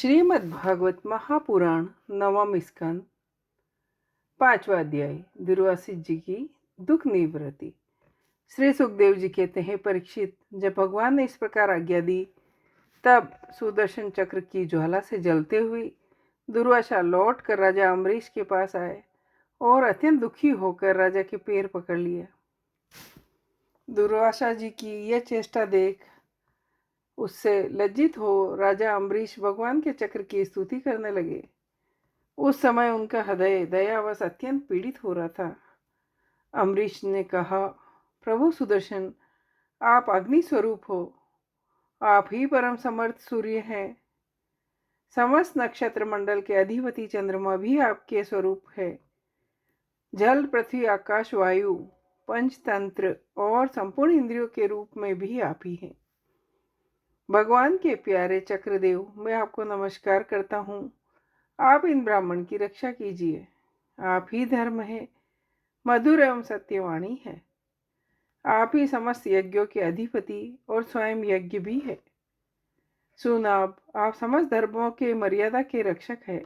श्रीमद्भागवत महापुराण नवम स्कंद पांचवा अध्याय दुर्वासित जी की दुख निवृत्ति। श्री सुखदेव जी कहते हैं, परीक्षित, जब भगवान ने इस प्रकार आज्ञा दी तब सुदर्शन चक्र की ज्वाला से जलते हुए दुर्वासा लौट कर राजा अम्बरीश के पास आए और अत्यंत दुखी होकर राजा के पैर पकड़ लिया। दुर्वासा जी की यह चेष्टा देख उससे लज्जित हो राजा अम्बरीश भगवान के चक्र की स्तुति करने लगे। उस समय उनका हृदय दयावश अत्यंत पीड़ित हो रहा था। अम्बरीश ने कहा, प्रभु सुदर्शन, आप अग्नि स्वरूप हो, आप ही परम समर्थ सूर्य हैं। समस्त नक्षत्र मंडल के अधिपति चंद्रमा भी आपके स्वरूप है। जल, पृथ्वी, आकाश, वायु, पंचतंत्र और संपूर्ण इंद्रियों के रूप में भी आप ही हैं। भगवान के प्यारे चक्रदेव, मैं आपको नमस्कार करता हूँ। आप इन ब्राह्मण की रक्षा कीजिए। आप ही धर्म है, मधुर एवं सत्यवाणी है। आप ही समस्त यज्ञों के अधिपति और स्वयं यज्ञ भी है। सुनाब, आप समस्त धर्मों के मर्यादा के रक्षक है।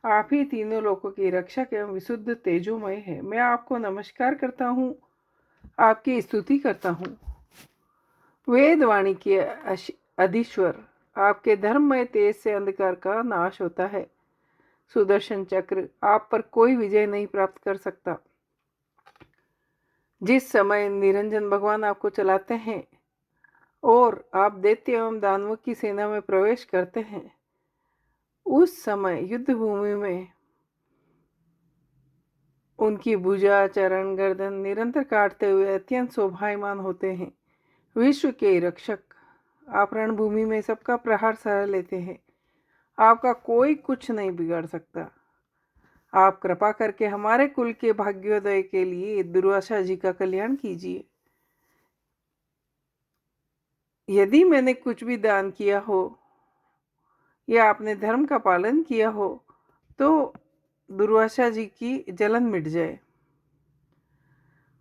आप ही तीनों लोकों के रक्षक एवं विशुद्ध तेजोमय है। मैं आपको नमस्कार करता हूँ, आपकी स्तुति करता हूँ। वेदवाणी के अधीश्वर, आपके धर्ममय तेज से अंधकार का नाश होता है। सुदर्शन चक्र, आप पर कोई विजय नहीं प्राप्त कर सकता। जिस समय निरंजन भगवान आपको चलाते हैं और आप दैत्य एवं दानवों की सेना में प्रवेश करते हैं, उस समय युद्ध भूमि में उनकी भुजा, चरण, गर्दन निरंतर काटते हुए अत्यंत शोभायमान होते हैं। विश्व के रक्षक, आप रणभूमि में सबका प्रहार सह लेते हैं। आपका कोई कुछ नहीं बिगाड़ सकता। आप कृपा करके हमारे कुल के भाग्योदय के लिए दुर्वासा जी का कल्याण कीजिए। यदि मैंने कुछ भी दान किया हो या आपने धर्म का पालन किया हो तो दुर्वासा जी की जलन मिट जाए।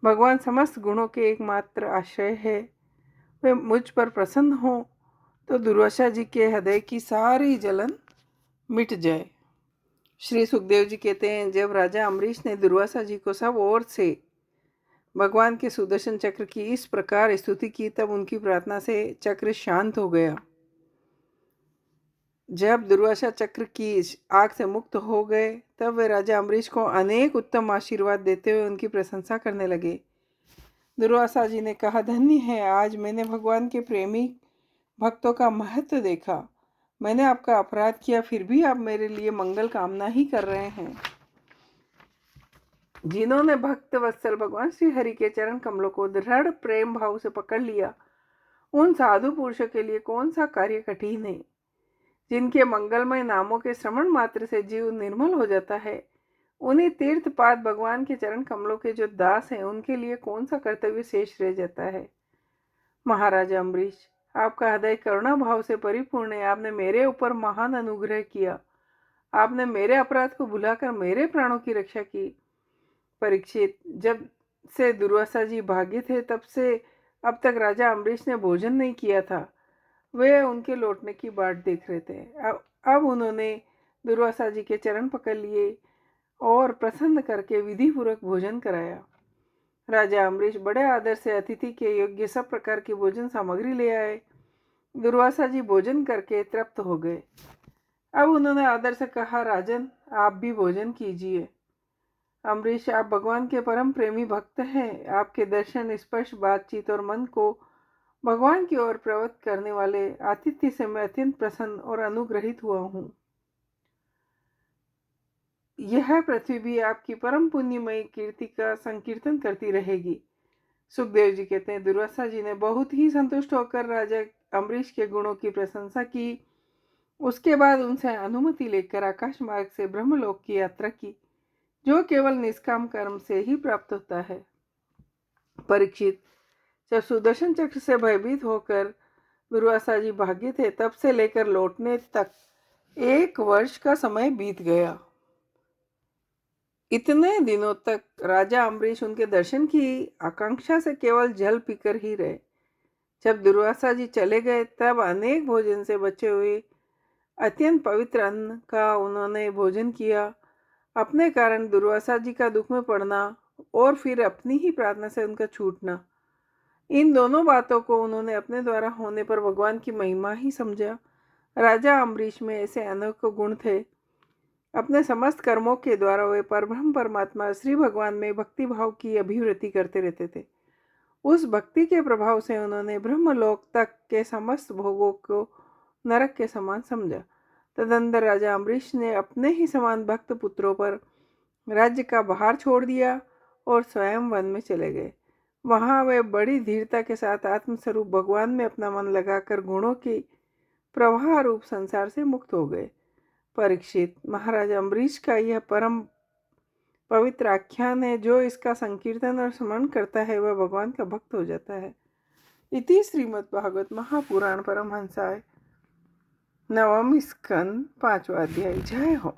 भगवान समस्त गुणों के एकमात्र आश्रय है। वे मुझ पर प्रसन्न हो तो दुर्वासा जी के हृदय की सारी जलन मिट जाए। श्री सुखदेव जी कहते हैं, जब राजा अम्बरीश ने दुर्वासा जी को सब ओर से भगवान के सुदर्शन चक्र की इस प्रकार स्तुति की, तब उनकी प्रार्थना से चक्र शांत हो गया। जब दुर्वासा चक्र की आग से मुक्त हो गए तब वे राजा अम्बरीश को अनेक उत्तम आशीर्वाद देते हुए उनकी प्रशंसा करने लगे। दुर्वासा जी ने कहा, धन्य है, आज मैंने भगवान के प्रेमी भक्तों का महत्व देखा। मैंने आपका अपराध किया, फिर भी आप मेरे लिए मंगल कामना ही कर रहे हैं। जिन्होंने भक्त वत्सल भगवान श्री हरि के चरण कमलों को दृढ़ प्रेम भाव से पकड़ लिया, उन साधु पुरुषों के लिए कौन सा कार्य कठिन है। जिनके मंगलमय नामों के श्रवण मात्र से जीव निर्मल हो जाता है, उन्हीं तीर्थपाद भगवान के चरण कमलों के जो दास हैं, उनके लिए कौन सा कर्तव्य शेष रह जाता है। महाराजा अम्बरीश, आपका हृदय करुणा भाव से परिपूर्ण है। आपने मेरे ऊपर महान अनुग्रह किया। आपने मेरे अपराध को भुलाकर मेरे प्राणों की रक्षा की। परीक्षित, जब से दुर्वासा जी भागे थे तब से अब तक राजा अम्बरीश ने भोजन नहीं किया था। वे उनके लौटने की बाट देख रहे थे। अब उन्होंने दुर्वासा जी के चरण पकड़ लिए और प्रसन्न करके विधि पूर्वक भोजन कराया। राजा अम्बरीश बड़े आदर से अतिथि के योग्य सब प्रकार की भोजन सामग्री ले आए। दुर्वासा जी भोजन करके तृप्त हो गए। अब उन्होंने आदर से कहा, राजन, आप भी भोजन कीजिए। अम्बरीश, आप भगवान के परम प्रेमी भक्त हैं। आपके दर्शन, स्पर्श, बातचीत और मन को भगवान की ओर प्रवृत्त करने वाले आतिथ्य से मैं अत्यंत प्रसन्न और अनुग्रहित हुआ हूँ। यह पृथ्वी भी आपकी परम पुण्यमयी कीर्ति का संकीर्तन करती रहेगी। सुखदेव जी कहते हैं, दुर्वासा जी ने बहुत ही संतुष्ट होकर राजा अम्बरीश के गुणों की प्रशंसा की। उसके बाद उनसे अनुमति लेकर आकाश मार्ग से ब्रह्मलोक की यात्रा की, जो केवल निष्काम कर्म से ही प्राप्त होता है। परीक्षित, जब सुदर्शन चक्र से भयभीत होकर दुर्वासा जी भागे थे, तब से लेकर लौटने तक 1 वर्ष का समय बीत गया। इतने दिनों तक राजा अम्बरीश उनके दर्शन की आकांक्षा से केवल जल पीकर ही रहे। जब दुर्वासा जी चले गए तब अनेक भोजन से बचे हुए अत्यंत पवित्र अन्न का उन्होंने भोजन किया। अपने कारण दुर्वासा जी का दुख में पड़ना और फिर अपनी ही प्रार्थना से उनका छूटना, इन दोनों बातों को उन्होंने अपने द्वारा होने पर भगवान की महिमा ही समझा। राजा अम्बरीश में ऐसे अनेक गुण थे। अपने समस्त कर्मों के द्वारा वे परब्रह्म परमात्मा श्री भगवान में भक्ति भाव की अभिवृद्धि करते रहते थे। उस भक्ति के प्रभाव से उन्होंने ब्रह्मलोक तक के समस्त भोगों को नरक के समान समझा। तदनंतर राजा अम्बरीश ने अपने ही समान भक्त पुत्रों पर राज्य का भार छोड़ दिया और स्वयं वन में चले गए। वहां वे बड़ी धीरता के साथ आत्मस्वरूप भगवान में अपना मन लगाकर गुणों की प्रवाह रूप संसार से मुक्त हो गए। परीक्षित, महाराज अम्बरीश का यह परम पवित्र आख्यान है। जो इसका संकीर्तन और स्मरण करता है वह भगवान का भक्त हो जाता है। इति श्रीमद्भागवत महापुराण परमहंसाय नवम स्कंद 5वां अध्याय। जय हो।